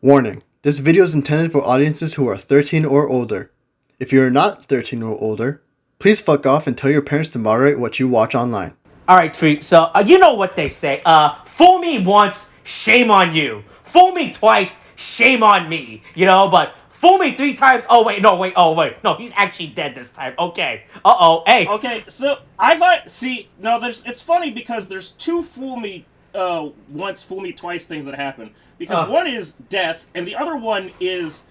Warning, this video is intended for audiences who are 13 or older. If you are not 13 or older, please fuck off and tell your parents to moderate what you watch online. Alright, Tariq, so you know what they say. Fool me once, shame on you. Fool me twice, shame on me. You know, but fool me 3 times, no, he's actually dead this time. Okay. Hey. Okay, so I thought, it's funny because there's 2 fool me once, fool me twice things that happen. Because one is death, and the other one is,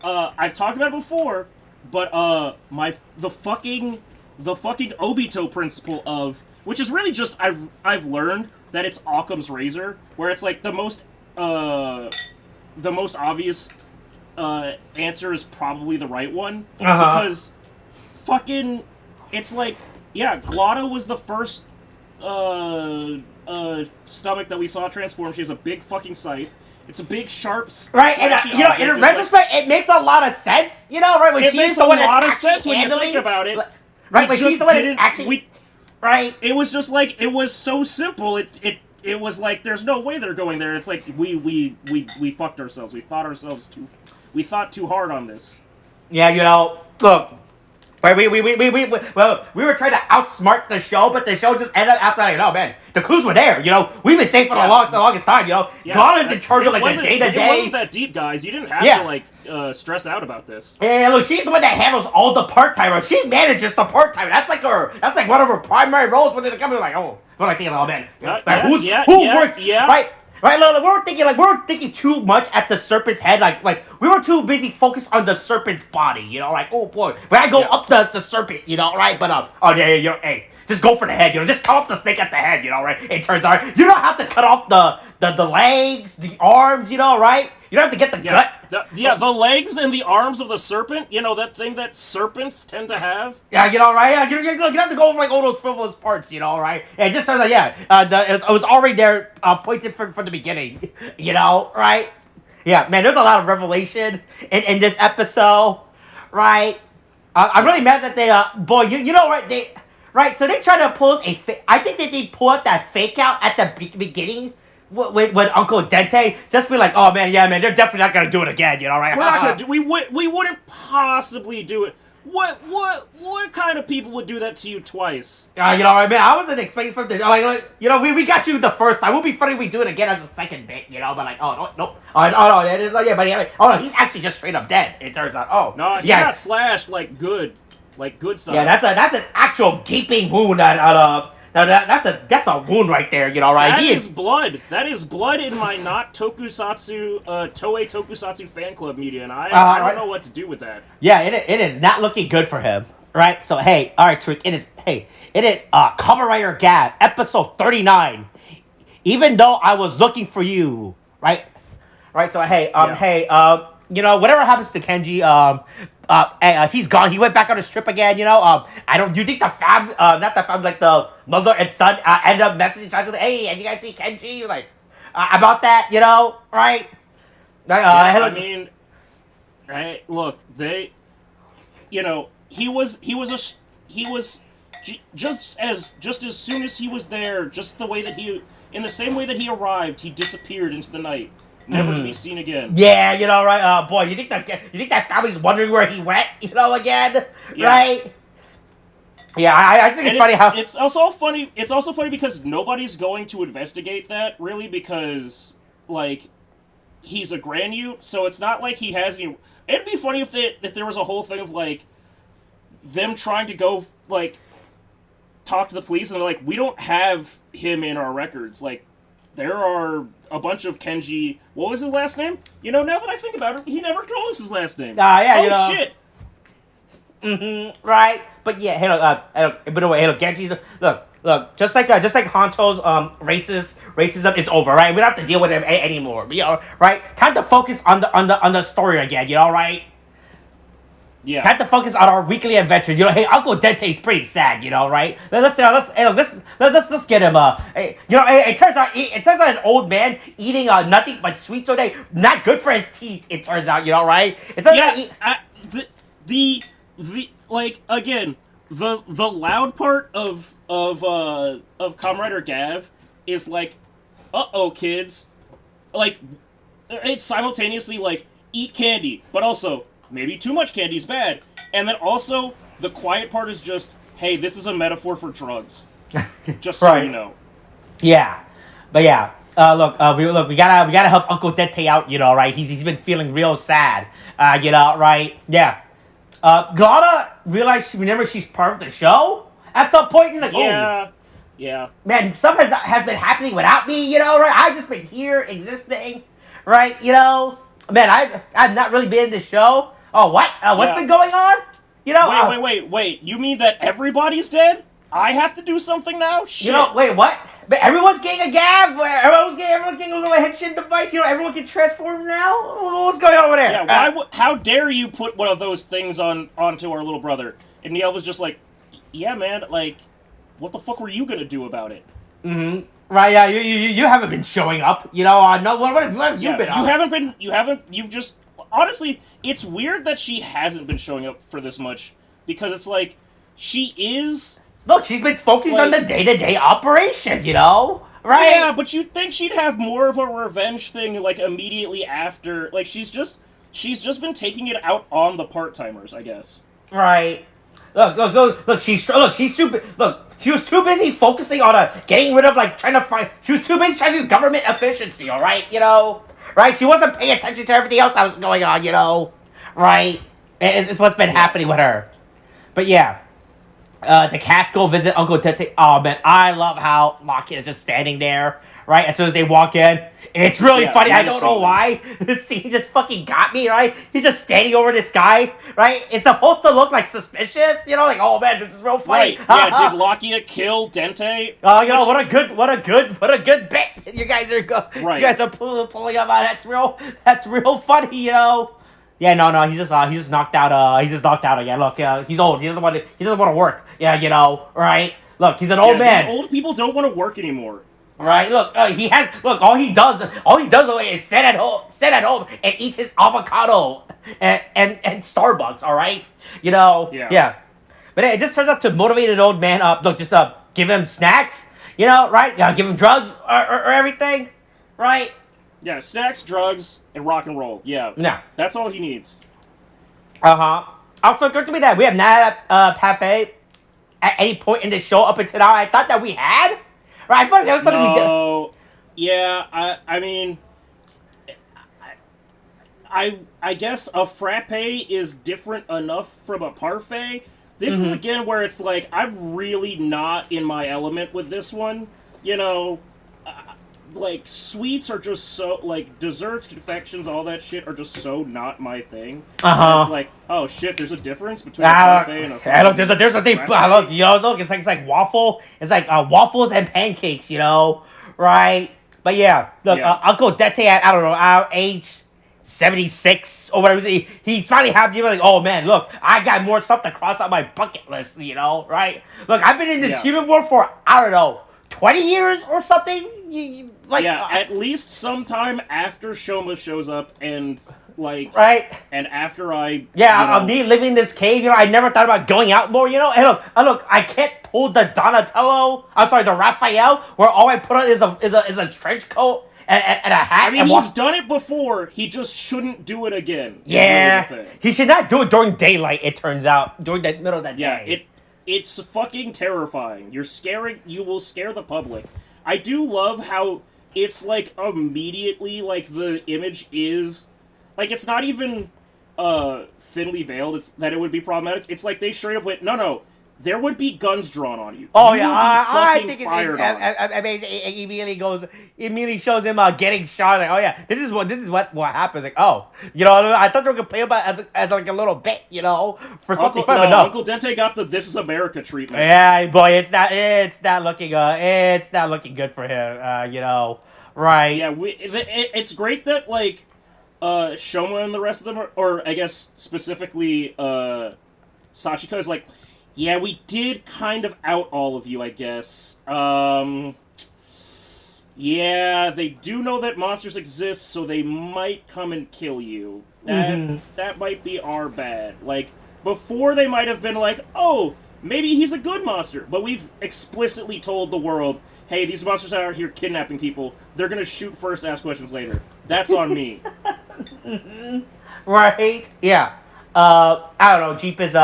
I've talked about it before, but the fucking Obito principle of, which is really just, I've learned that it's Occam's razor, where it's like the most obvious answer is probably the right one, because fucking, it's like, yeah, Glotto was the first stomach that we saw transform. She has a big fucking scythe. It's a big, sharp, right, and in retrospect, it makes a lot of sense, you know, right? When it makes a lot of sense when you think about it. Right, but she's the one that's actually... Right. It was just like, it was so simple, it was like, there's no way they're going there. It's like, we fucked ourselves. We thought too hard on this. Yeah, you know, look, right, we were trying to outsmart the show, but the show just ended up after, like, no, man, the clues were there, you know, we've been safe for the longest time, you know, Donna's in charge of, like, the day-to-day. It wasn't that deep, guys. You didn't have to, like, stress out about this. Yeah, look, she's the one that handles all the part-timers. She manages the part-timer. That's like one of her primary roles when they come in, like, oh, what am I thinking, oh, man, who works, right? Right, look, we weren't thinking too much at the serpent's head, like we were too busy focused on the serpent's body, you know, like, oh boy, when I go up the serpent, you know, right, but hey, just go for the head, you know, just cut off the snake at the head, you know, right, it turns out, you don't have to cut off the legs, the arms, you know, right, you don't have to get the gut. The legs and the arms of the serpent, you know, that thing that serpents tend to have. Yeah, you know, right? Yeah, you have to go over, like, all those frivolous parts, you know, right? And it just sounds like, it was already there, pointed from the beginning, you know, right? Yeah, man, there's a lot of revelation in this episode, right? I'm really mad that they, you know, right, so they try to pull us I think that they pull out that fake out at the beginning, with Uncle Dente, just be like, oh man, yeah, man, they're definitely not gonna do it again, you know, right? We're not gonna do. We wouldn't possibly do it. What kind of people would do that to you twice? You know, right, man, I wasn't expecting for the like, you know, we got you the first time. It would be funny if we do it again as a second bit, you know, but like, oh no, it is like, yeah, but yeah, oh no, he's actually just straight up dead. It turns out, oh no, he got slashed like good stuff. Yeah, that's an actual gaping wound that's a wound right there, you know, right? That is blood. That is blood in my not tokusatsu, Toei Tokusatsu fan club media, and I don't know what to do with that. Yeah, it is not looking good for him, right? So, hey, all right, Tariq, it is Kamen Rider Gavv, episode 39. Even though I was looking for you, right? Right, so, you know, whatever happens to Kenji, he's gone. He went back on his trip again, you know. Do you think the not the fam, like the mother and son, end up messaging each other, hey, have you guys seen Kenji? Like, about that, you know, right? I mean, hey, look, you know, he was just as soon as he was there, in the same way that he arrived, he disappeared into the night. Never to be seen again. Yeah, you know, right? Boy, you think that family's wondering where he went, you know, again, right? Yeah, I think it's funny how it's also funny. It's also funny because nobody's going to investigate that really, because like he's a Granute, so it's not like he has any. It'd be funny if there was a whole thing of like them trying to go like talk to the police and they're like, we don't have him in our records, like. There are a bunch of Kenji. What was his last name? You know, now that I think about it, he never told us his last name. Yeah, oh you know. Shit. Right. But yeah, hey, look. By the way, hey, look, Kenji's look. Just like Honto's racism is over, right? We don't have to deal with him anymore. You know, right? Time to focus on the story again. You know, right? Yeah. Time to focus on our weekly adventure. You know, hey, Uncle Dente's pretty sad. You know, right? Let's get him. You know, it turns out an old man eating nothing but sweets all day, not good for his teeth. It turns out, you know, right? It turns out the loud part of Kamen Rider Gavv is like, uh-oh, kids, like it's simultaneously like eat candy, but also maybe too much candy is bad, and then also the quiet part is just, hey, this is a metaphor for drugs, just so you know. Yeah, but yeah. We gotta help Uncle Dente out, you know, right? He's been feeling real sad, you know, right? Yeah. Glada realized, remember, she's part of the show at some point. He's like, yeah, oh, yeah, man, stuff has been happening without me, you know, right? I've just been here existing, right? You know, man, I've not really been in the show. Oh, what? What's been going on? You know, wait. You mean that everybody's dead? I have to do something now? Shit. You know, wait, what? But everyone's getting a Gavv. Everyone's getting a little headshot device. You know, everyone can transform now. What's going on over there? Yeah, how dare you put one of those things onto our little brother? And Niel was just like, yeah, man, like, what the fuck were you gonna do about it? Mm-hmm. Right, yeah, you haven't been showing up. You know, no, what have you been? You've just, honestly, it's weird that she hasn't been showing up for this much, because it's like, she is... Look, she's been focused on the day-to-day operation, you know? Right? Yeah, but you'd think she'd have more of a revenge thing, like, immediately after. Like, she's just been taking it out on the part-timers, I guess. Right. Look, she was too busy focusing on getting rid of, like, she was too busy trying to do government efficiency, alright? You know? Right? She wasn't paying attention to everything else that was going on, you know? Right? It's what's been happening with her. But yeah. The cast go visit Uncle Tete. Oh, man, I love how Maki is just standing there, right? As soon as they walk in. It's really funny. I don't know why. This scene just fucking got me, right? He's just standing over this guy, right? It's supposed to look, like, suspicious, you know? Like, oh, man, this is real funny. Right, yeah, did Lakia kill Dente? Oh, you know, what a good bit. You guys are pulling up. That's real funny, you know? Yeah, no, he's just knocked out. He's just knocked out again. Look, he's old. He doesn't want to work. Yeah, you know, right? Look, he's an old man. These old people don't want to work anymore. Right? Look, all he does is sit at home and eats his avocado and Starbucks. All right, you know. Yeah. But it just turns out to motivate an old man up. Look, just give him snacks. You know, right? Give him drugs or everything, right? Yeah, snacks, drugs, and rock and roll. Yeah. That's all he needs. Also, good to be that we have not had Parfait at any point in the show up until now. I thought that we had. Right, I thought that was something we did. Yeah, I mean, I guess a frappe is different enough from a parfait. This is again where it's like, I'm really not in my element with this one. You know, like, sweets are just so, like, desserts, confections, all that shit are just so not my thing. And it's like, oh shit, there's a difference between a parfait and a frappe. Look, there's a thing. Look, it's like waffle. It's like waffles and pancakes, you know, right? But yeah, look, Uncle Dete at, I don't know, age 76 or whatever, he's finally happy. Like, oh man, look, I got more stuff to cross out my bucket list, you know, right? Look, I've been in this human world for, I don't know, 20 years or something? At least sometime after Shoma shows up and, like... Right? And after I... Yeah, me living in this cave, you know, I never thought about going out more, you know? And look, I can't pull the the Raphael, where all I put on is a trench coat and a hat. I mean, he's done it before, he just shouldn't do it again. Yeah, really he should not do it during daylight, it turns out, during the middle of the day. Yeah, it's fucking terrifying. You will scare the public. I do love how it's, like, immediately, like, the image is, like, it's not even, thinly veiled, it's that it would be problematic. It's like they straight up went, no, there would be guns drawn on you. Oh, you yeah, will be I think fired on. I mean, it immediately shows him getting shot. Like, oh yeah, this is what happens. Like, oh, you know, I thought they were gonna play about as like a little bit, you know, for something fun. But no, Uncle Dente got the "This Is America" treatment. Yeah, boy, it's not looking good for him. You know, right? Yeah, it's great that like Shoma and the rest of them or I guess specifically Sachiko is like, yeah, we did kind of out all of you, I guess. Yeah, they do know that monsters exist, so they might come and kill you. That might be our bad. Like, before they might have been like, oh, maybe he's a good monster, but we've explicitly told the world, hey, these monsters are out here kidnapping people. They're gonna shoot first, ask questions later. That's on me. Right? Yeah. I don't know. Jeep is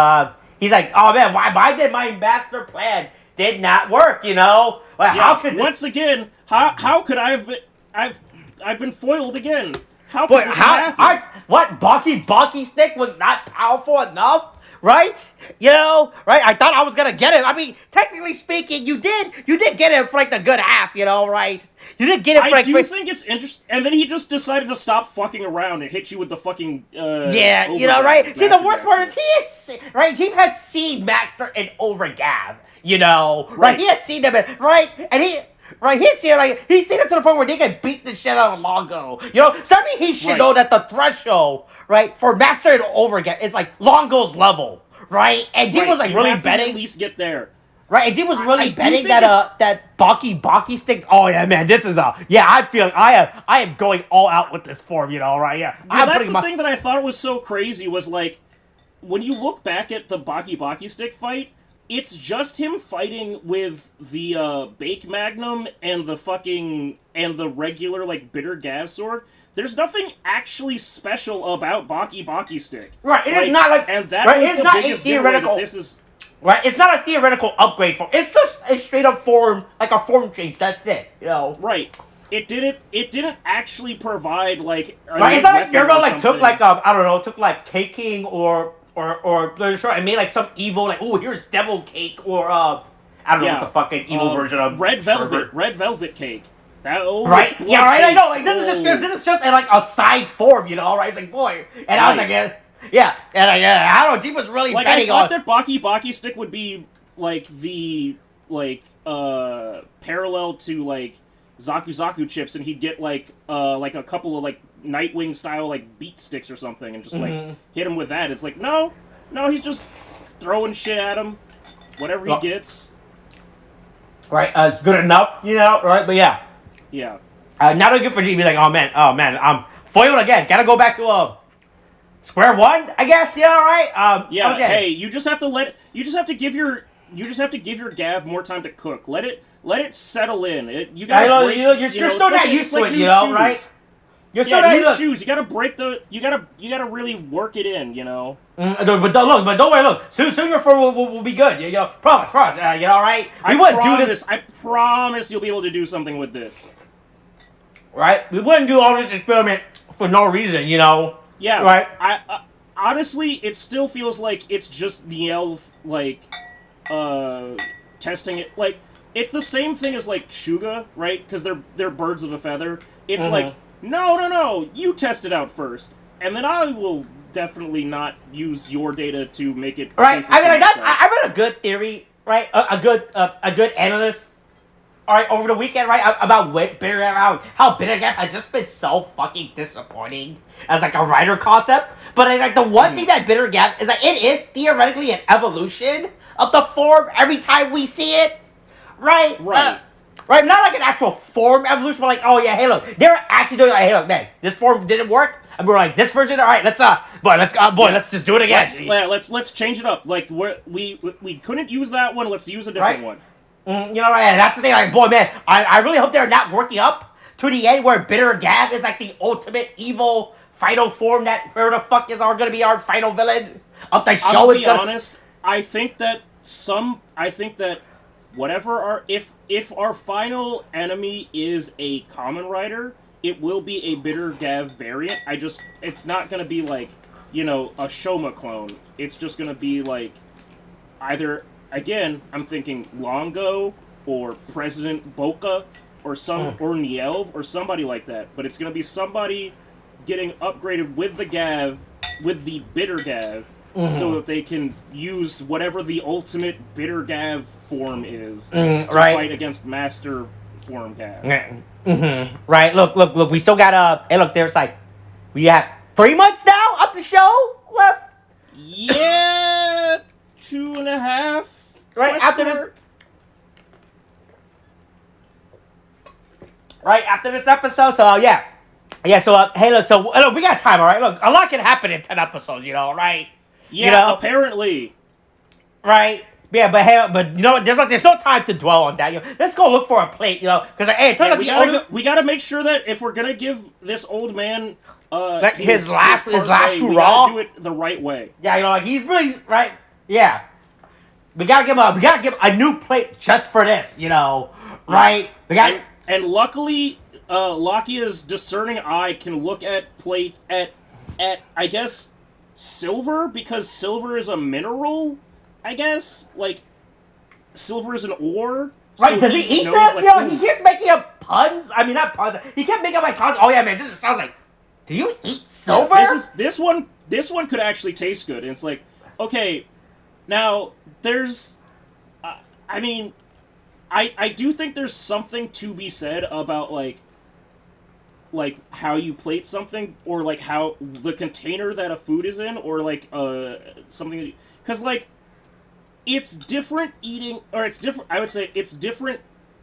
he's like, oh man, why did my master plan did not work? You know, like, Yeah, how could once again, how could I have been? I've been foiled again. How could Wait, this happen? What? Baki stick was not powerful enough, right? You know, right? I thought I was gonna get it. I mean, technically speaking, you did get it for like the good half, you know, right? You did get it for I like. do think it's interesting, and then he just decided to stop fucking around and hit you with the fucking. Yeah, you know, right? See, the worst part is he is right. Jeep has seen Master and Over Gavv, you know, right? He has seen them, right? And he's seen it to the point where they can beat the shit out of Longo. You know, something he should know that the threshold, right, for Master and Over Gavv is like Longo's level, right? And Jeep was like really betting. To at least get there. Right, and Jeep was really betting that Baki stick. Oh yeah, man, this is I feel I am going all out with this form, you know, right? Yeah, that's the thing that I thought was so crazy was like when you look back at the Baki stick fight, it's just him fighting with the Bake Magnum and the regular like Bitter Gavv sword. There's nothing actually special about Baki stick. Right, it is not like, and that right, was it's the not biggest theoretical. This is. Right, it's not a theoretical upgrade form. It's just a straight up form, like a form change. That's it, you know. Right. It didn't actually provide like. Right, it's not like Nervo like took like I don't know, took like caking or I made like some evil like here's devil cake or I don't know what the fucking evil version of red velvet cake. That right, yeah, right. Cake. I know, like this is just like a side form, you know, right? It's like boy, and I was like. Yeah, and I don't know, Jeep was really like betting I thought that Baki stick would be like the parallel to like Zaku chips, and he'd get like a couple of like Nightwing style like beat sticks or something, and just like hit him with that. It's like no, he's just throwing shit at him, whatever he gets. Right, it's good enough, you know, right? But yeah, not a good for Jeep. Be like, oh man, I'm foiled again. Gotta go back to square one, I guess. Yeah, right. Yeah. Okay. Hey, you just have to give your Gavv more time to cook. Let it settle in. You gotta break. You're still not used to it, you know, right? You're still not used to shoes. You gotta break the. You gotta really work it in, you know. But don't worry. Look, soon your form will be good. You know, promise. You know, right? I wouldn't do this. I promise you'll be able to do something with this. Right? We wouldn't do all this experiment for no reason, you know. Yeah, right. I honestly, it still feels like it's just Nielv like testing it. Like it's the same thing as like Shuga, right? Because they're birds of a feather. It's like no, you test it out first, and then I will definitely not use your data to make it right. safer I mean, for myself. I read a good theory, right? A good analyst. All right, over the weekend, right, about Bitter Gavv, how Bitter Gavv has just been so fucking disappointing as like a writer concept. But like the one thing that Bitter Gavv is like, it is theoretically an evolution of the form every time we see it, right? Right. Right, not like an actual form evolution, but like, oh yeah, hey look, they're actually doing like, hey look, man, this form didn't work, and we're like, this version, all right, let's just do it again. Let's change it up. Like we couldn't use that one. Let's use a different one. You know, right? That's the thing. Like, boy, man, I really hope they're not working up to the end where Bitter Gavv is like the ultimate evil final form that where the fuck is gonna be our final villain of the show. I'll be honest. I think that whatever if our final enemy is a Kamen Rider, it will be a Bitter Gavv variant. It's not gonna be like, you know, a Shoma clone. It's just gonna be like either. Again, I'm thinking Longo or President Boca or Nielv or somebody like that. But it's gonna be somebody getting upgraded with the Bitter Gavv, so that they can use whatever the ultimate Bitter Gavv form is to fight against Master Form Gavv. Right. Look. We still got hey, look. There's like we have 3 months now of the show left. Yeah. 2.5. Right after this episode, so yeah. So hey, look, look, we got time, all right. Look, a lot can happen in 10 episodes, you know, right? Yeah, you know? Apparently. Right. Yeah, but you know what? There's no time to dwell on that. You know? Let's go look for a plate. You know, because hey, we gotta make sure that if we're gonna give this old man his last we hurrah, gotta do it the right way. Yeah, you know, like he's really right. Yeah, we gotta give him a new plate just for this. You know, right? We got and luckily, Lakia's discerning eye can look at plates at I guess silver, because silver is a mineral. I guess, like, silver is an ore. Right, so does he eat knows, this? like, You know, he keeps making up puns. I mean, not puns. He kept making up like puns. Oh yeah, man, this sounds like. Do you eat silver? Yeah, this one could actually taste good. And it's like, okay, now there's, I mean, I do think there's something to be said about like how you plate something, or like how the container that a food is in, or like something, because like. It's different eating, or it's different, I would say it's different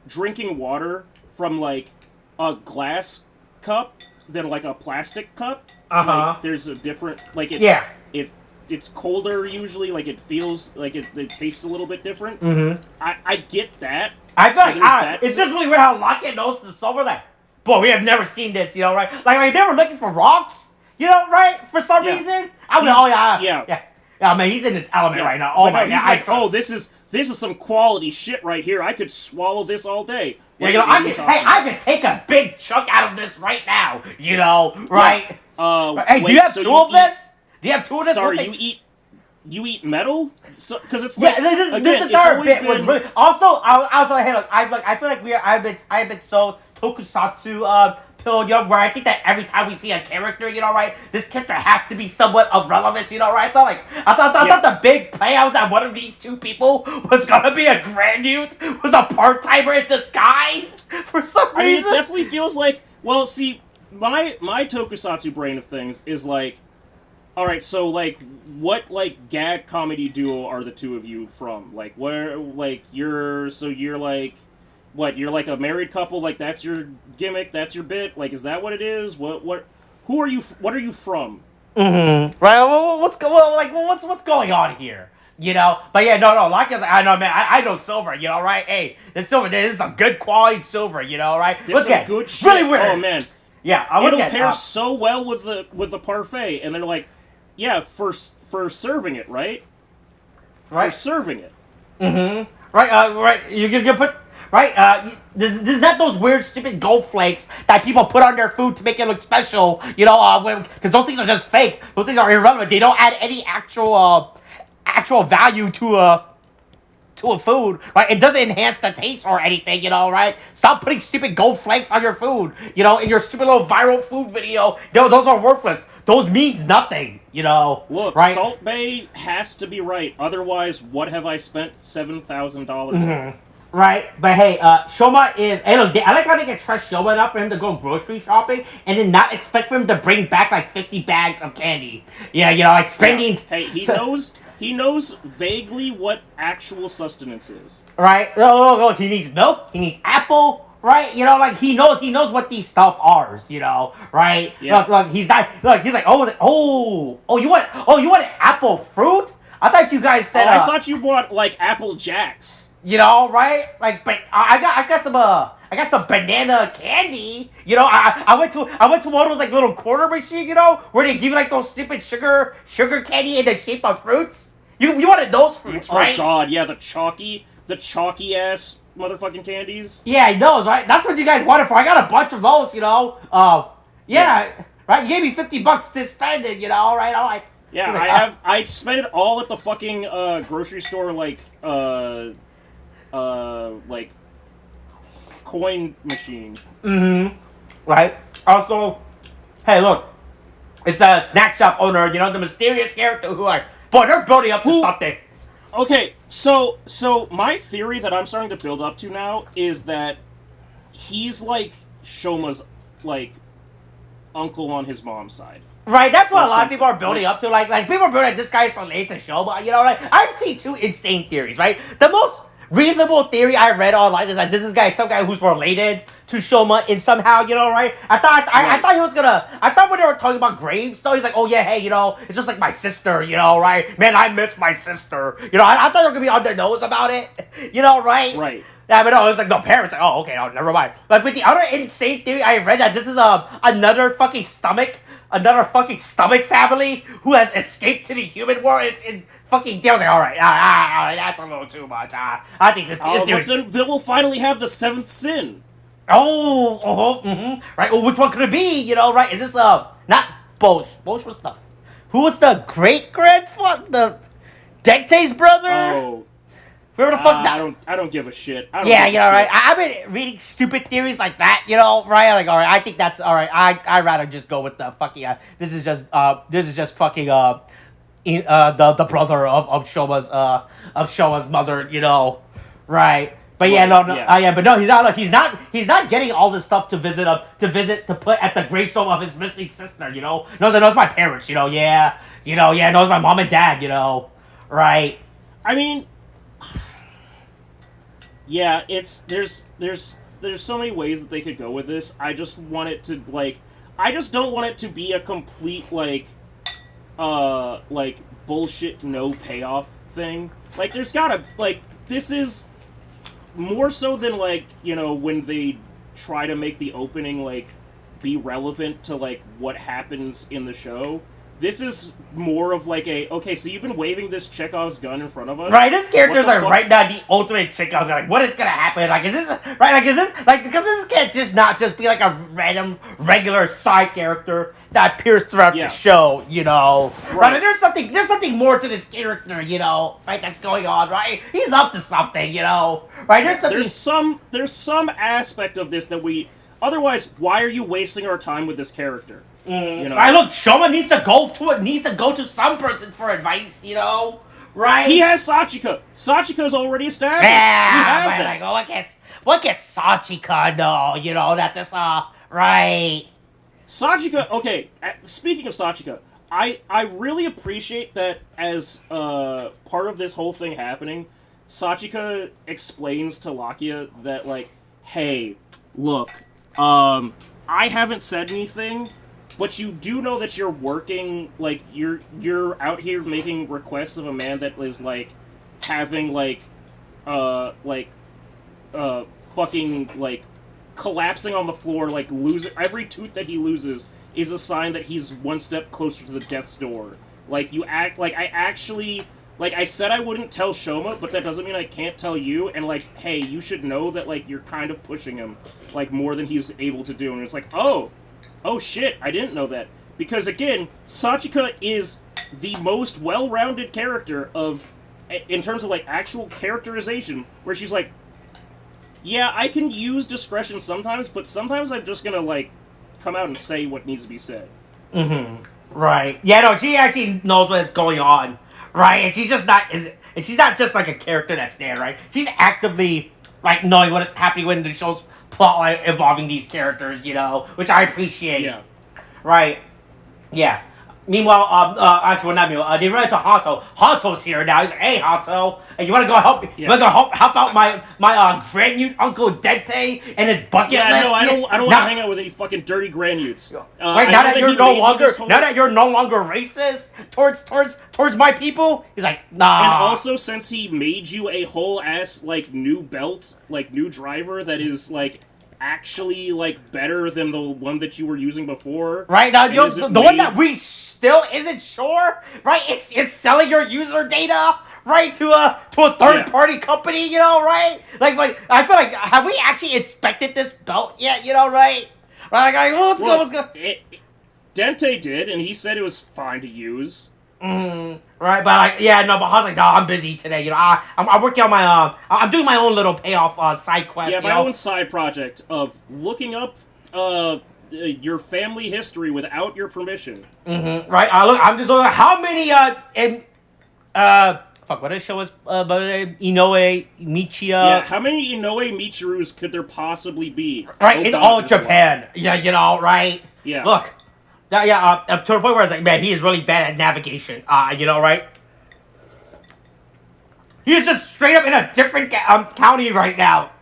drinking water from, like, a glass cup than, like, a plastic cup. Like, there's a different, like, it's colder usually, like, it feels, like, it tastes a little bit different. Mm-hmm. I get that. I feel like, it's just really weird how Lockett knows the silver, like, boy, we have never seen this, you know, right? Like they were looking for rocks, you know, right? For some reason. I mean, yeah. Yeah, man, he's in his element right now. Oh, my God. He's like, oh, this is some quality shit right here. I could swallow this all day. Yeah, you know, I could take a big chunk out of this right now, you know, right? Yeah. Hey, do you have two of this? Do you have two of this? Sorry, you eat metal? Because it's like, this entire bit was really... Also, hey, look, I feel like I've been so tokusatsu, you know, where I think that every time we see a character, you know, right, this character has to be somewhat of relevance, you know, right? I thought the big payout that one of these two people was gonna be a graduate, was a part-timer in disguise for some reason. I mean, it definitely feels like, well, see, my tokusatsu brain of things is like, all right, so like, what like gag comedy duo are the two of you from? Like, where, like, you're like. What, you're like a married couple, like that's your gimmick, that's your bit, like is that what it is? What are you from? Mm-hmm. Right, well, what's going on here? You know? But yeah, no, like I know, man, I know silver, you know, right? Hey, this is some good quality silver, you know, right? This is some good shit. Really weird. Oh man. Yeah, it'll pair so well with the parfait, and they're like, yeah, for serving it, right? For serving it. Mm-hmm. Right, you put... Right, this is not those weird, stupid gold flakes that people put on their food to make it look special, you know, because those things are just fake. Those things are irrelevant. They don't add any actual value to a food, right? It doesn't enhance the taste or anything, you know, right? Stop putting stupid gold flakes on your food, you know, in your stupid little viral food video. Those are worthless. Those means nothing, you know. Look, right? Salt Bae has to be right. Otherwise, what have I spent $7,000 on? Right, but hey, Shoma is... Hey, look, I like how they can trust Shoma enough for him to go grocery shopping and then not expect for him to bring back, like, 50 bags of candy. Yeah, you know, like, spending... Yeah. Hey, he knows vaguely what actual sustenance is. Right? Look, he needs milk, he needs apple, right? You know, like, he knows what these stuff are, you know, right? Yeah. Look, he's like, you want apple fruit? I thought you guys said... I thought you bought, like, Apple Jacks. You know, right? Like, but I got some banana candy. You know, I went to one of those like little quarter machines. You know, where they give you like those stupid sugar candy in the shape of fruits. You wanted those fruits, right? Oh God, yeah, the chalky ass motherfucking candies. Yeah, those, right? That's what you guys wanted for. I got a bunch of those. You know, yeah. Right. You gave me $50 to spend it. You know, right? I'm like. Yeah, I spent it all at the fucking grocery store, like coin machine. Mm-hmm. Right. Also, hey, look, it's a snack shop owner. You know, the mysterious character who they're building up to something. Okay, so my theory that I'm starting to build up to now is that he's like Shoma's like uncle on his mom's side. Right, that's what a lot of people are building up to. Like people are building this guy's related to Shoma. You know, like I've seen two insane theories. Right, the most reasonable theory I read online is that this is some guy who's related to Shoma in somehow, right? I thought he was gonna. I thought when they were talking about Graves, though, he's like, oh yeah, hey, it's just like my sister, right? Man, I miss my sister. I thought they were gonna be on their nose about it, right? Right. Yeah, but no, it was like the parents like, oh, okay, never mind. Like with the other insane theory I read that this is another fucking stomach family who has escaped to the human world. It's in fucking deals. Like, all right, that's a little too much. I think this. Oh, but then we'll finally have the seventh sin. Right. Well, which one could it be? Right? Is this not Bosch? Bosch was who was the great grandfather? The Dente's brother? Oh. Whoever the fuck that? I don't give a shit. Right. I've been reading stupid theories like that, right? Like, all right, I think that's all right. I'd rather just go with the fucking. This is just fucking the brother of Shoma's mother, right? But but no, he's not getting all this stuff to visit to put at the gravestone of his missing sister, knows my parents, knows my mom and dad, right? I mean, yeah, there's so many ways that they could go with this. I just want it to I just don't want it to be a complete bullshit no payoff thing. Like there's gotta this is more so than when they try to make the opening be relevant to what happens in the show. This is more of okay, so you've been waving this Chekhov's gun in front of us. Right, this character's right now the ultimate Chekhov's gun. What is gonna happen? Is this right? Because this can't just not just be a random regular side character that appears throughout the show, Right. There's something more to this character, right? That's going on, right? He's up to something, right? There's some aspect of this that we. Otherwise, why are you wasting our time with this character? Right, look, Shoma needs to go to some person for advice, right? He has Sachika. Sachika's already established. Yeah, we have that. What gets Sachika know, that this, right. Sachika, okay, speaking of Sachika, I really appreciate that as, part of this whole thing happening, Sachika explains to Lakia that, hey, look, I haven't said anything, but you do know that you're working, you're out here making requests of a man that is, having, fucking, collapsing on the floor, losing... Every tooth that he loses is a sign that he's one step closer to the death's door. I actually... I said I wouldn't tell Shoma, but that doesn't mean I can't tell you, and, hey, you should know that, you're kind of pushing him, more than he's able to do, and it's oh shit, I didn't know that. Because, again, Sachika is the most well-rounded character in terms of, actual characterization, where she's yeah, I can use discretion sometimes, but sometimes I'm just gonna, come out and say what needs to be said. Right. Yeah, no, she actually knows what's going on, right? And she's not just, a character that's there, right? She's actively, knowing what is happening when the show's plot involving these characters, which I appreciate. Yeah. Right. Yeah. Meanwhile, actually, well, not meanwhile, they run into Hato. Hato's here now. He's like, hey, Hato, you want to go help? You want to go help out my granute Uncle Dente and his bucket list? No, I don't want to hang out with any fucking dirty granutes. Right, now that you're no longer racist towards my people, he's like, nah. And also, since he made you a whole ass new belt, new driver that is actually better than the one that you were using before. Right now, the one that we still isn't sure, right? Is selling your user data, right, to a third party company, right? I feel have we actually inspected this belt yet, right? Right, what's good? Dente did, and he said it was fine to use. Right, but but I was no, I'm busy today. I'm working on my I'm doing my own little payoff side quest. Yeah, my own side project of looking up your family history without your permission. Right. I'm just looking at how many what did it show us about Inoue Michiya? Yeah, how many Inoue Michirus could there possibly be? Right, in all Japan. Yeah, right. Yeah. Look. To the point where it's man, he is really bad at navigation. Right? He's just straight up in a different county right now.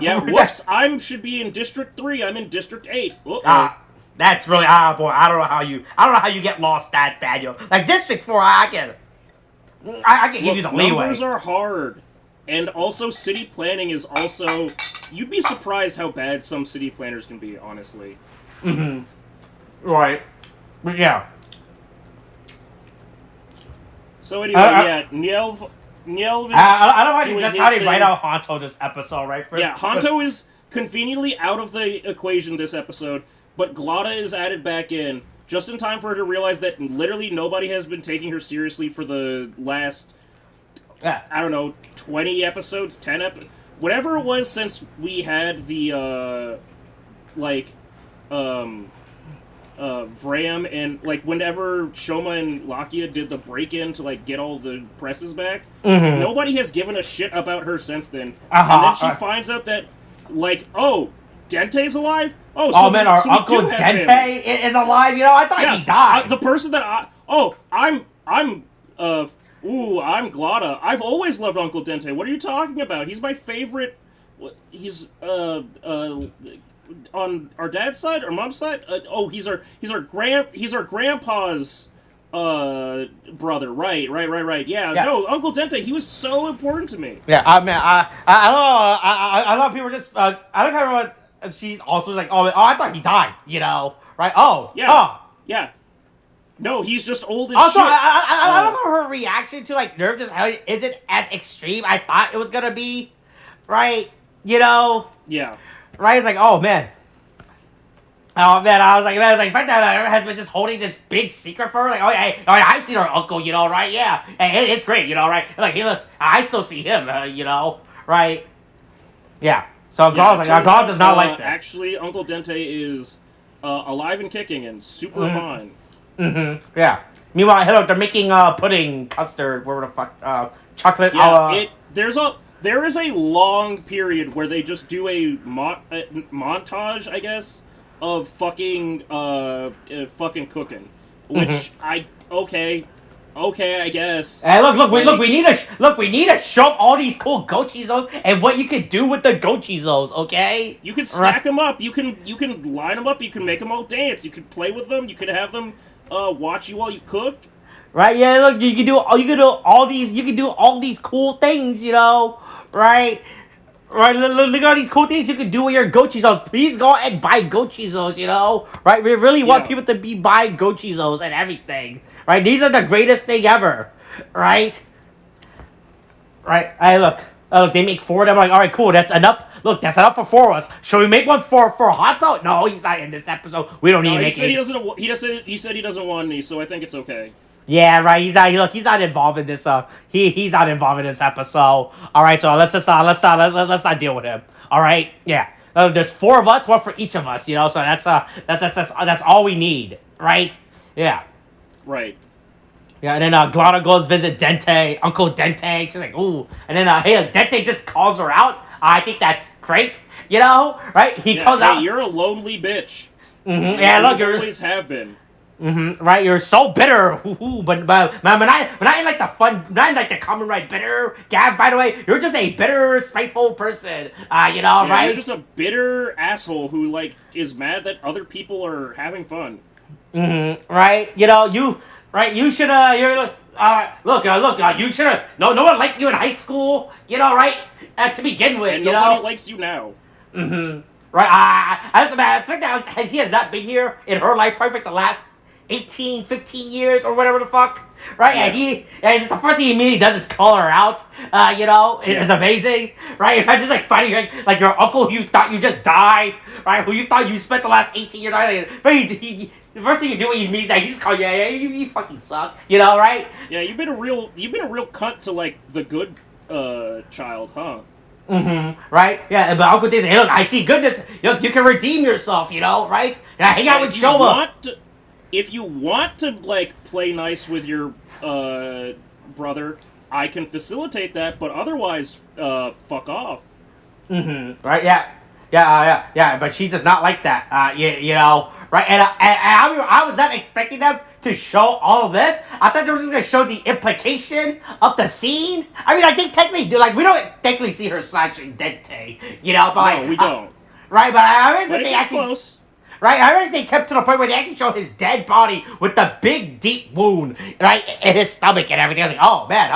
Yeah, whoops, should be in District 3, I'm in District 8. That's really, boy, I don't know how you get lost that bad, yo. Like, District 4, I can give you the leeway. Numbers are hard. And also, city planning is also... You'd be surprised how bad some city planners can be, honestly. Mm-hmm. Right. But yeah. So anyway, Nielv is I don't know doing how his they write out Honto this episode, right? Honto is conveniently out of the equation this episode, but Glada is added back in, just in time for her to realize that literally nobody has been taking her seriously for the last... I don't know, 20 episodes, 10 episodes, whatever it was since we had the, Vram and, like, whenever Shoma and Lakia did the break-in to, like, get all the presses back, nobody has given a shit about her since then. And then she finds out that, like, oh, Dente's alive? Oh, so man, our Uncle Dente is alive? You know, I thought he died. The person that I'm Glada. I've always loved Uncle Dente. What are you talking about? He's my favorite. He's on our dad's side or mom's side. He's our grandpa's brother. Right. Yeah. No, Uncle Dente. He was so important to me. Yeah, I mean, I don't know. I know people just. I don't remember. She's also like, I thought he died. You know, right? Yeah. No, he's just old as also, shit. I don't know her reaction to, like, Nerve just isn't as extreme I thought it was gonna be, right? You know? Yeah. Right? It's like, oh, man. I was like, the fact that Nerve has been just holding this big secret for her, like, I've seen her uncle, you know, right? Yeah. And it's great, you know, right? Like, I still see him, you know, right? Yeah. So Glad does not like this. Actually, Uncle Dente is alive and kicking and super fine. Mm-hmm. Yeah. Meanwhile, they're making pudding, custard, whatever the fuck, chocolate. Yeah. There is a long period where they just do a montage, I guess, of fucking cooking, which okay, I guess. Hey, we need to show up all these cool gochizos and what you can do with the gochizos, okay? You can stack them up. You can line them up. You can make them all dance. You can play with them. You can have them watch you while you cook. Right? Yeah. Look, you can do all these cool things, you know? Right? Right? Look at all these cool things you can do with your gochizos. Please go and buy gochizos, you know? Right? We really want people to be buying gochizos and everything. Right? These are the greatest thing ever. Right? Right? Hey, look, they make 4 of them. I'm like, all right, cool. That's enough. Look, that's enough for 4 of us. Should we make one for Hato? No, he's not in this episode. We don't need to make it. He said he doesn't want any, so I think it's okay. Yeah, right. He's not involved in this. He's not involved in this episode. All right, so let's not deal with him. All right, yeah. There's 4 of us, 1 for each of us. You know, so that's all we need, right? Yeah. Right. Yeah, and then Glada goes visit Dente, Uncle Dente. She's like, ooh, and then Dente just calls her out. I think that's great. You know, right? He calls out. You're a lonely bitch. Mm-hmm. Yeah, look, you always have been. Mm-hmm. Right, you're so bitter. But when I like the fun, when I like the Kamen Rider bitter. Gavv, by the way, you're just a bitter, spiteful person. You know, right? You're just a bitter asshole who is mad that other people are having fun. Mm-hmm. Right, you know you. Right, you should you should have. No one liked you in high school. You know, right? To begin with, and you nobody know? likes you now. Mm-hmm. Right. I think that he has not been here in her life probably for the last 18, 15 years or whatever the fuck. Right? Yeah. And it's the first thing he immediately does is call her out. You know, it's amazing. Right? I'm just finding like your uncle who you thought you just died, right? Who you thought you spent the last 18 years dying. But the first thing you do when you meet, he just calls you, you fucking suck. You know, right? Yeah, you've been a real cunt to the good child, huh? Mm-hmm. Right? Yeah, but Uncle Dave says, hey, look, I see goodness. You can redeem yourself, you know, right? Yeah, hang out with Shoma. If you want to, play nice with your, brother, I can facilitate that, but otherwise, fuck off. Mm-hmm. Right, yeah, but she does not like that, you know, right? And I was not expecting them to show all of this. I thought they were just gonna show the implication of the scene. I mean, I think technically, like, we don't technically see her slashing Dente, you know, but like, No, we don't. Right, but I mean, But it they gets actually close. right. I remember they kept to the point where they actually showed his dead body with the big deep wound, right, in his stomach and everything. I was like, oh man,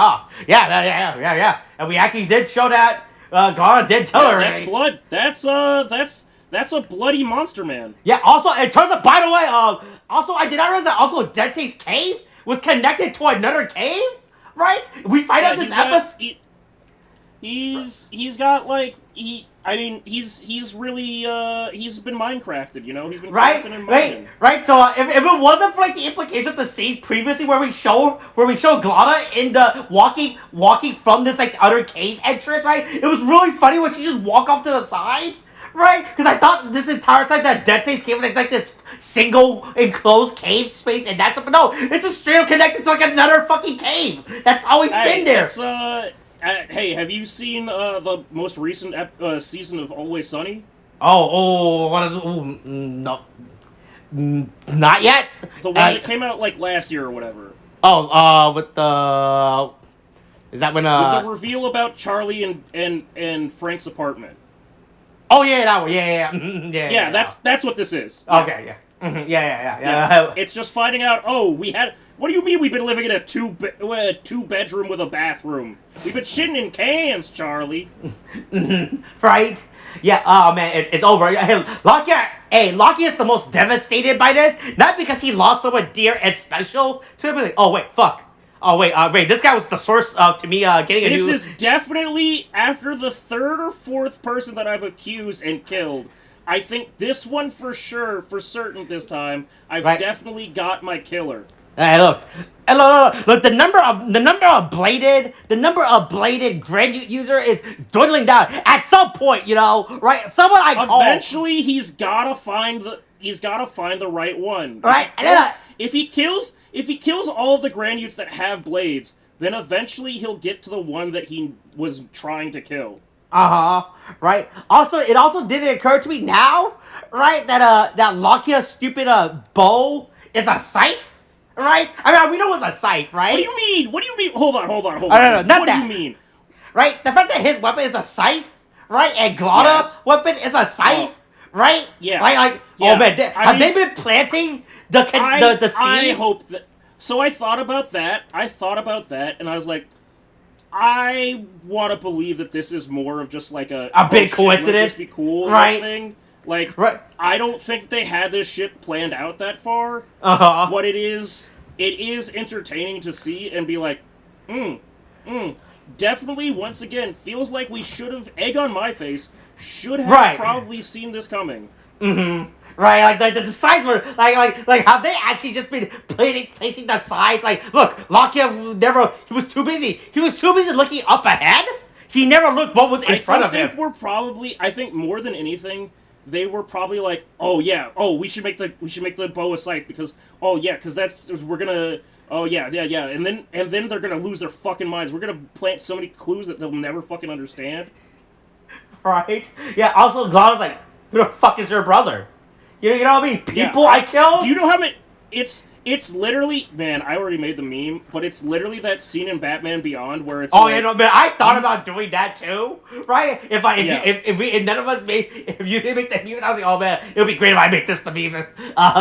yeah. And we actually did show that Ghana did kill her. That's blood. That's a bloody monster man. Yeah. Also, in terms of, by the way, also I did not realize that Uncle Dente's cave was connected to another cave. Right? We find out this episode. He's got like he's really he's been Minecrafted, you know. He's been crafting and mining. Right. So if it wasn't for like the implication of the scene previously where we show Glada in the walking from this like other cave entrance, right? It was really funny when she just walk off to the side, right? Because I thought this entire time that Dente's cave was like this single enclosed cave space, and that's no, it's just straight up connected to like another fucking cave. That's always been there. Hey, have you seen the most recent season of Always Sunny? What is? No, not yet. The one that came out like last year or whatever. With the is that when with the reveal about Charlie and Frank's apartment. Oh yeah, that one. Yeah. Yeah, that's what this is. Okay, yeah. Yeah. It's just finding out. Oh, we had. What do you mean we've been living in a two bedroom with a bathroom? We've been shitting in cans, Charlie. Right? Yeah. Oh man, it's over. Lockie is the most devastated by this. Not because he lost someone dear and special to him. Like, oh wait, fuck. Oh wait, this guy was the source to me getting a new. This is definitely after the third or fourth person that I've accused and killed. I think this one for sure, for certain this time, I've definitely got my killer. Hey, look. The number of bladed granite user is dwindling down. At some point, you know, right? Someone I call. Eventually, he's gotta find the right one. Right. If he kills all of the granutes that have blades, then eventually he'll get to the one that he was trying to kill. Right. Also, it also didn't occur to me now, right, that Lakia's stupid bow is a scythe. Right? I mean, we know it's a scythe, right? What do you mean? Hold on. No, not what that. Do you mean? Right? The fact that his weapon is a scythe, right? And Glada's weapon is a scythe, right? Yeah. Right? Oh man, have they been planting the seed? I hope that. So I thought about that, and I was like, I want to believe that this is more of just like a big coincidence. Be cool, right? Thing. Like, I don't think they had this shit planned out that far. But it is entertaining to see and be like, definitely, once again, feels like we should have, egg on my face, should have probably seen this coming. Right, like the sides were like have they actually just been placing the sides? Like, look, Lakia he was too busy. He was too busy looking up ahead. He never looked what was in front of him. I think more than anything, they were probably like, oh yeah, we should make the bow a scythe because we're gonna and then they're gonna lose their fucking minds. We're gonna plant so many clues that they'll never fucking understand. Right? Yeah. Also, Glada's like, who the fuck is your brother? You know what I mean? People I killed. Do you know how many? It's literally, man. I already made the meme, but it's literally that scene in Batman Beyond where it's. Man. I thought about doing that too. Right? If none of us if you didn't make the meme, I was like, oh man, it would be great if I make this the meme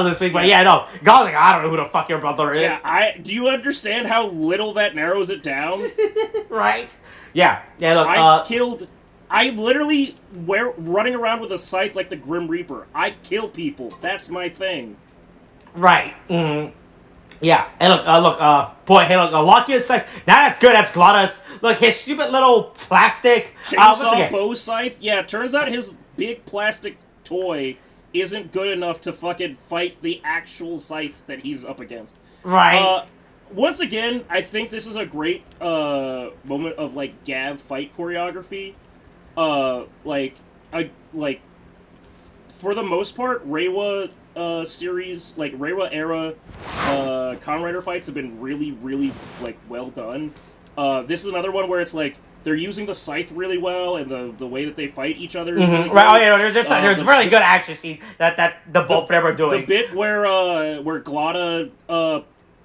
this week. But no, God's like, I don't know who the fuck your brother is. Yeah, do you understand how little that narrows it down? Right? Yeah. Look, I literally running around with a scythe like the Grim Reaper. I kill people. That's my thing. Right. Mm-hmm. Yeah. And look, Lakia's scythe. Now that's good. That's Glada's. Look, his stupid little plastic chainsaw bow scythe. Yeah, turns out his big plastic toy isn't good enough to fucking fight the actual scythe that he's up against. Right. Once again, I think this is a great moment of like Gavv fight choreography. For the most part, Reiwa series, like Reiwa era Kamen Rider fights have been really, really like well done. This is another one where it's like they're using the scythe really well, and the way that they fight each other is really good. Right. There's really good action scene that the both of them are doing. The bit where Glada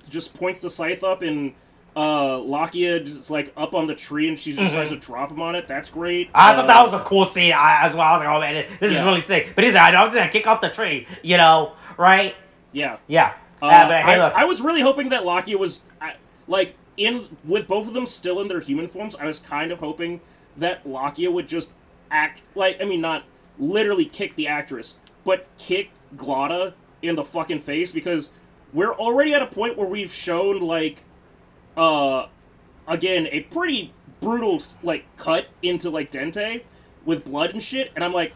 just points the scythe up and Lakia just like up on the tree and she just tries to drop him on it. That's great. I thought that was a cool scene as well. I was like, oh man, this is really sick. But he's like, I'm just gonna kick off the tree, you know, right? Yeah. Yeah. But, hey, I was really hoping that Lakia was like with both of them still in their human forms. I was kind of hoping that Lakia would just act like, I mean, not literally kick the actress, but kick Glotta in the fucking face, because we're already at a point where we've shown, like, again, a pretty brutal, like, cut into, like, Dente with blood and shit, and I'm like,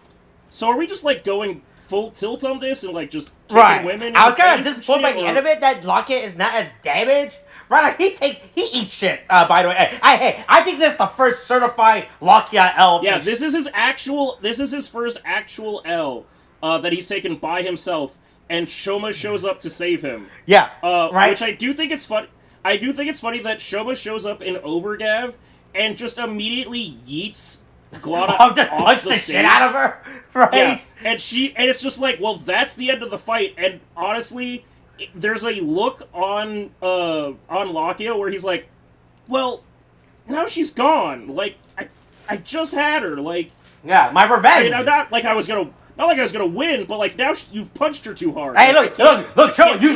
so are we just, like, going full tilt on this and, like, just kicking women in the face? I was kind of disappointed by the end of it that Lakia is not as damaged. Right, like, he eats shit, by the way. I think this is the first certified Lakia L. Yeah, this is his first actual L, that he's taken by himself, and Shoma shows up to save him. Yeah, right. Which I do think it's funny that Shoma shows up in Overgav, and just immediately yeets Glotta off the stage. Shit out of her, right? Yeah, and it's just like, well, that's the end of the fight, and honestly, there's a look on Lakia where he's like, well, now she's gone. Like, I just had her. Like, yeah, my revenge. I mean, not like I was gonna win, but like now you've punched her too hard. Hey, look, Joe, you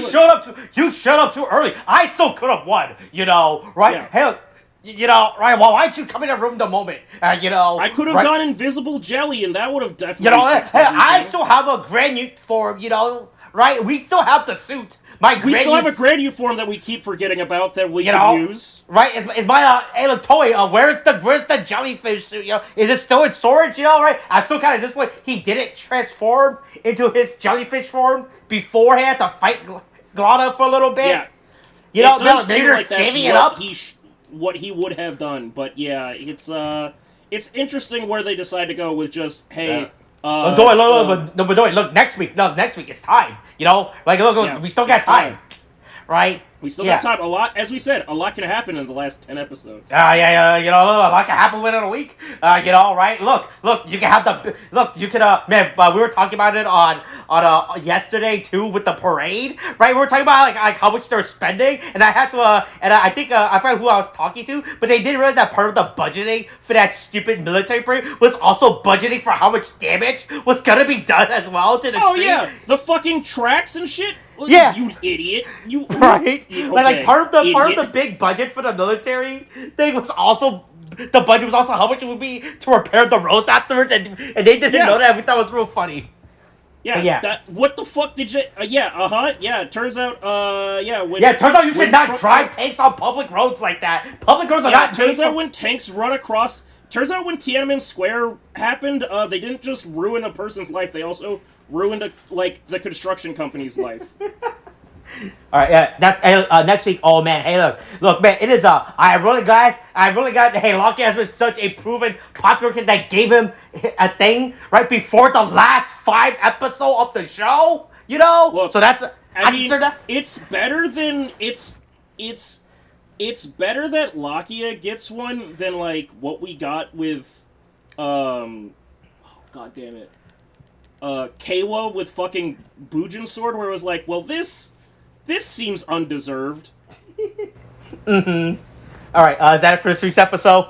showed up too early. I still could have won, you know, right? Yeah. Hey, look, you know, right? Well, why'd you come in the room the moment, you know? I could have gone invisible jelly, and that would have definitely. You know, hey, I still have a granite form, you know. Right, we still have the suit. We still have a granite form that we keep forgetting about that we can use. Right, is my Toei, where's the jellyfish suit? You know, is it still in storage? You know, right? I'm still kind of disappointed he didn't transform into his jellyfish form before he had to fight Glotta for a little bit. Yeah, you know, maybe they're saving it up. What he would have done, but yeah, it's interesting where they decide to go with just hey. Yeah. Look, next week it's time. You know, like, look, we still got time. Right? We still got time. As we said, a lot can happen in the last 10 episodes. You know, a lot can happen within a week. You know, right? Look, you can have we were talking about it on yesterday too with the parade, right? We were talking about like how much they're spending, and I had to, and I think I forgot who I was talking to, but they didn't realize that part of the budgeting for that stupid military parade was also budgeting for how much damage was gonna be done as well to the street. Yeah, the fucking tracks and shit. Yeah, you idiot. You right? Okay, like part of the big budget for the military thing was also the budget was also how much it would be to repair the roads afterwards, and they didn't know that. We thought it was real funny. Yeah. What the fuck did you? Yeah. Turns out. Turns out you should not drive tanks on public roads like that. Public roads are not. Turns out when tanks run across. Turns out when Tiananmen Square happened, they didn't just ruin a person's life. They also ruined the construction company's life. All right, yeah, that's next week. Oh man, hey, look, man, it is I'm really glad. Hey, Lakia has been such a proven popular kid that gave him a thing right before the last 5 episodes of the show. You know, look, so that's. I mean, it's better than it's better that Lakia gets one than like what we got with god damn it. Kawa with fucking Bujin sword, where it was like, well, this seems undeserved. Mm-hmm. All right, is that it for this week's episode?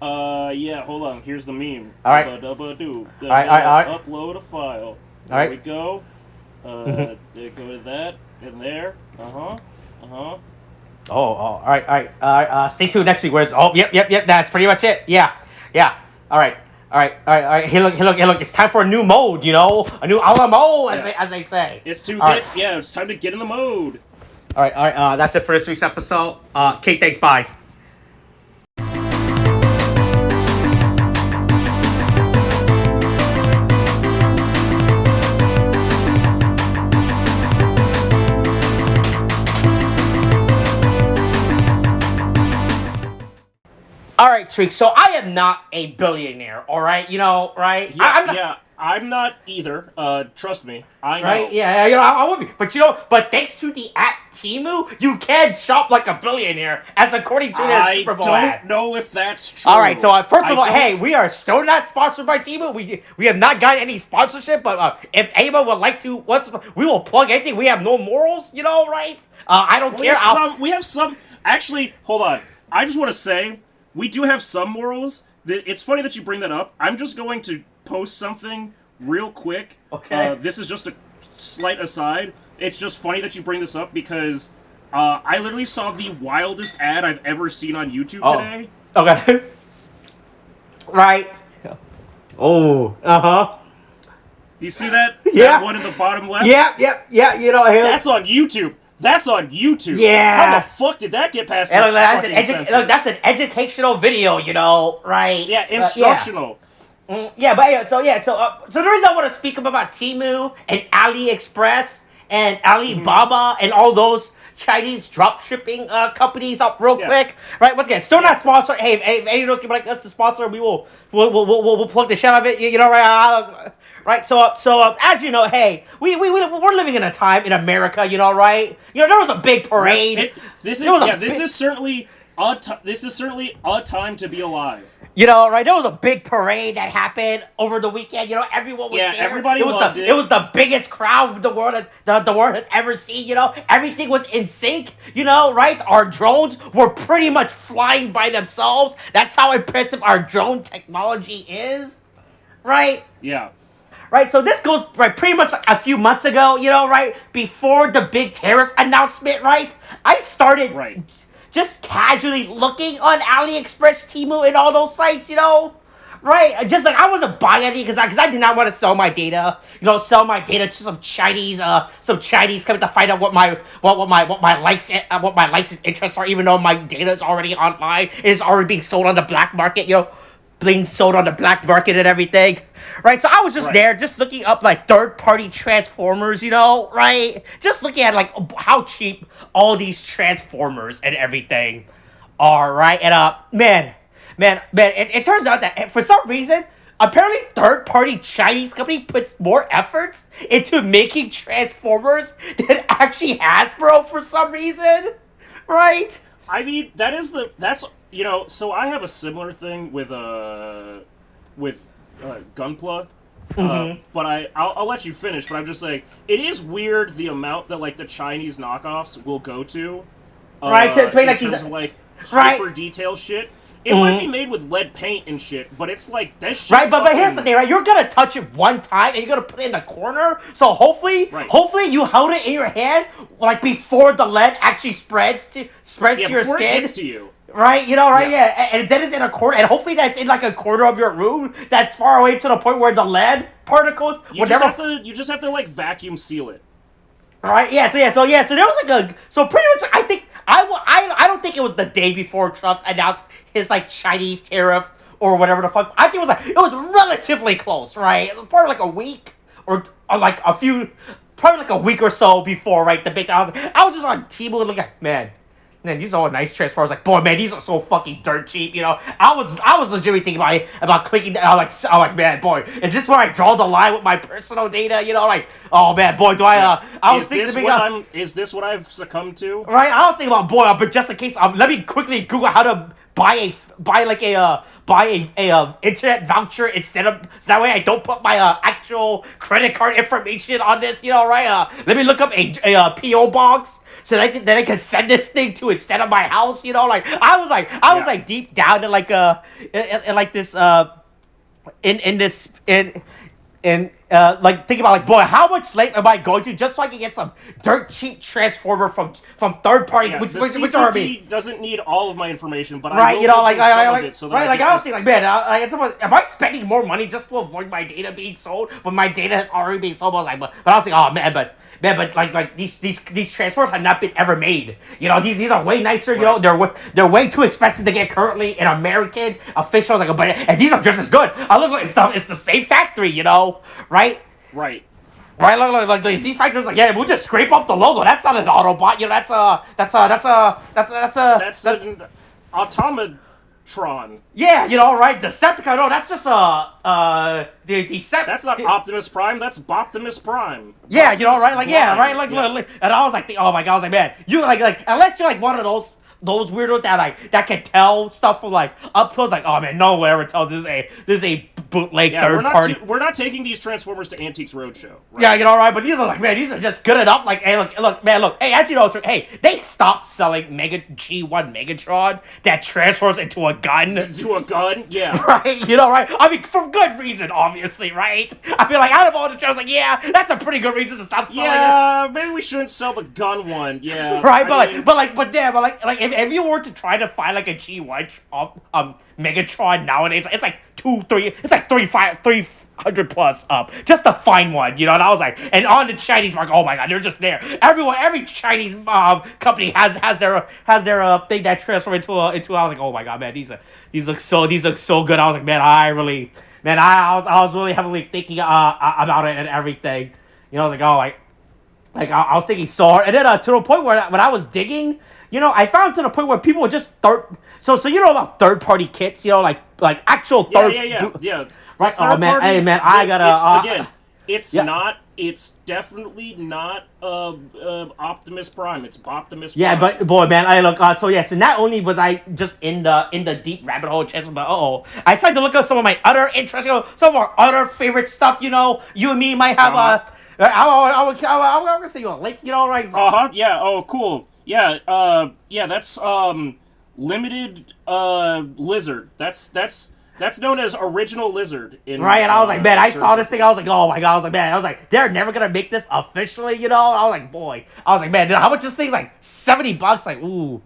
Yeah. Hold on. Here's the meme. All right. All right. Upload a file. There we go. Go to that and there. Oh, all right. Stay tuned next week. Where it's yep. That's pretty much it. Yeah. All right. Hey, look. It's time for a new mode. You know, a new a la mode, as they say. It's it's time to get in the mode. All right. That's it for this week's episode. Kate, thanks. Bye. All right, Tariq, so I am not a billionaire, all right? You know, right? Yeah, I'm not either. Trust me, I know. Right? Yeah, I would be. But thanks to the app Temu, you can shop like a billionaire, as according to their Super Bowl ad. I don't know if that's true. All right, so first of all, hey, we are still not sponsored by Temu. We have not gotten any sponsorship, but if anyone would like to, we will plug anything. We have no morals, right? I don't care. We have some. Actually, hold on. I just want to say we do have some morals. It's funny that you bring that up. I'm just going to post something real quick. Okay. This is just a slight aside. It's just funny that you bring this up because I literally saw the wildest ad I've ever seen on YouTube today. Okay. Right. Oh. You see that? Yeah. That one in the bottom left? Yeah. That's on YouTube. That's on YouTube. Yeah. How the fuck did that get past the fucking censors? That's an educational video, right? Yeah, instructional. Yeah, but anyway, so the reason I want to speak about Temu and AliExpress and Alibaba and all those Chinese drop shipping companies up real quick, right? Once again, still not sponsored. Hey, if any of those can be like us to sponsor, we'll plug the shit out of it. Right? Right. So as you know, hey, we're living in a time in America, right? There was a big parade. This is certainly a time to be alive. Right? There was a big parade that happened over the weekend. Everyone was there. Everybody loved it. It was the biggest crowd the world has ever seen. Everything was in sync. Right? Our drones were pretty much flying by themselves. That's how impressive our drone technology is. Right? Yeah. Right, so this goes pretty much like a few months ago, right? Before the big tariff announcement, right? I started just casually looking on AliExpress, Temu, and all those sites, right? Just like I wasn't buying any because I did not want to sell my data, to some Chinese coming to find out what my likes and interests are, even though my data is already online, it is already being sold on the black market, being sold on the black market and everything. Right, so I was just there, just looking up like third-party transformers, right? Just looking at like how cheap all these transformers and everything are, right? And man, it turns out that for some reason, apparently third-party Chinese company puts more efforts into making transformers than actually Hasbro for some reason, right? I mean, so I have a similar thing with Gunpla, but I'll let you finish. But I'm just saying it is weird the amount that like the Chinese knockoffs will go to, right? To play like in terms of like hyper detail shit. It might be made with lead paint and shit, but it's like that shit. Right, but here's the thing, right? You're gonna touch it one time and you're gonna put it in the corner. So hopefully you hold it in your hand like before the lead actually spreads to your skin. Before it gets to you. Right, and then it's in a corner, and hopefully that's in like a corner of your room that's far away to the point where the lead particles. You just have to like vacuum seal it. Right, so there was so pretty much I think I don't think it was the day before Trump announced his like Chinese tariff or whatever the fuck. I think it was relatively close, right? It was probably like a week or like probably like a week or so before, right? The big I was just on Temu looking at man, these are all nice transformers. Like, boy, man, these are so fucking dirt cheap. I was legitimately thinking about clicking. I'm like, man, boy, is this where I draw the line with my personal data? Like, oh man, boy, do I? I was thinking is this what I've succumbed to? Right, I was thinking about boy, but just in case, let me quickly Google how to buy a internet voucher instead of so that way I don't put my actual credit card information on this. Right? Let me look up a PO box. So that I can send this thing to instead of my house, like I was like deep down in like like this like thinking about like boy, how much late am I going to just so I can get some dirt cheap transformer from third party? Yeah, which CCP doesn't need all of my information, but right, I will give some of it so that right, I was thinking like man, am I spending more money just to avoid my data being sold when my data has already been sold? I was like, but I was thinking, oh man, but like these transformers have not been ever made. These are way nicer. Right. They're way too expensive to get currently in American officials. Like, and these are just as good. I look like it's the same factory. Right? Right. Right. Like these factories. Like, yeah, we'll just scrape up the logo. That's not an Autobot. That's an Tron. Yeah, you know, right? Decepticon. No, that's just the Decept. That's not Optimus Prime. That's Boptimus Prime. Yeah, Boptimus you know, right? Like, yeah, right? Like, yeah. and I was like, oh my god, I was like, man, you like unless you're like one of those weirdos that can tell stuff from like up close, like, oh man, no one will ever tell this is a bootleg third party. We're not taking these Transformers to Antiques Roadshow. Right? Yeah, you know, right? But these are like, man, these are just good enough. Like, hey, look, man, look. Hey, as you know, hey, they stopped selling Mega G1 Megatron that transforms into a gun. Into a gun, yeah. Right? You know, right? I mean, for good reason, obviously, right? I feel like out of all the shows, like, yeah, that's a pretty good reason to stop selling it. Yeah, maybe we shouldn't sell the gun one. Yeah, right? But if you were to try to find like a G1 Megatron nowadays, it's like 300 plus up just to find one, you know. And I was like, and on the Chinese market, oh my god, they're just there. Every Chinese company has their thing that transforms into. I was like, oh my god, man, these look so good. I was like, man, I was really heavily thinking about it and everything. You know, I was like, oh, like I was thinking so hard, and then to the point where when I was digging, you know, I found to the point where people would just so you know about third party kits, you know, like actual third. Yeah. Right. Oh man, hey man, I gotta. It's definitely not Optimus Prime. It's Optimus Prime. Yeah, but boy, man, I look. So not only was I just in the deep rabbit hole chest, but I tried to look up some of my other interests, you know, some of our other favorite stuff. You know, you and me might have I would send you a link. You know, right? Yeah. Oh, cool. Yeah. That's limited lizard. That's known as original lizard. Right, and I was like, man, I saw this thing, I was like, oh my god, I was like, they're never gonna make this officially, you know? I was like, man, how much this thing's like $70? Like, ooh,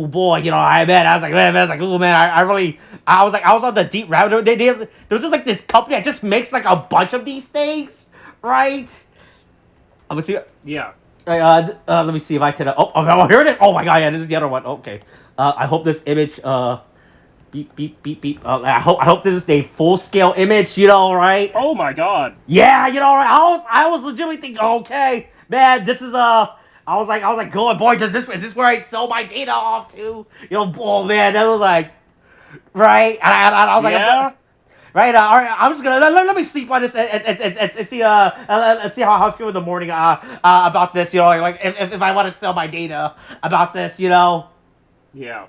boy, you know, I was like, ooh, man, I was on the deep rabbit hole. There was just like this company that just makes like a bunch of these things, right? I'm gonna see. Yeah. Let me see if I could. Here it is. Oh my god, yeah, this is the other one. Okay. I hope this image. Beep beep beep beep. I hope this is a full scale image. You know, right? Oh my god. Yeah, you know, right? I was legitimately thinking, okay, man, this is I was like, going, boy, is this where I sell my data off to? You know, oh man, that was like, right? And I was like, yeah. Right, all right. I'm just gonna let me sleep on this and see let's see how I feel in the morning about this. You know, like if I want to sell my data about this, you know. Yeah.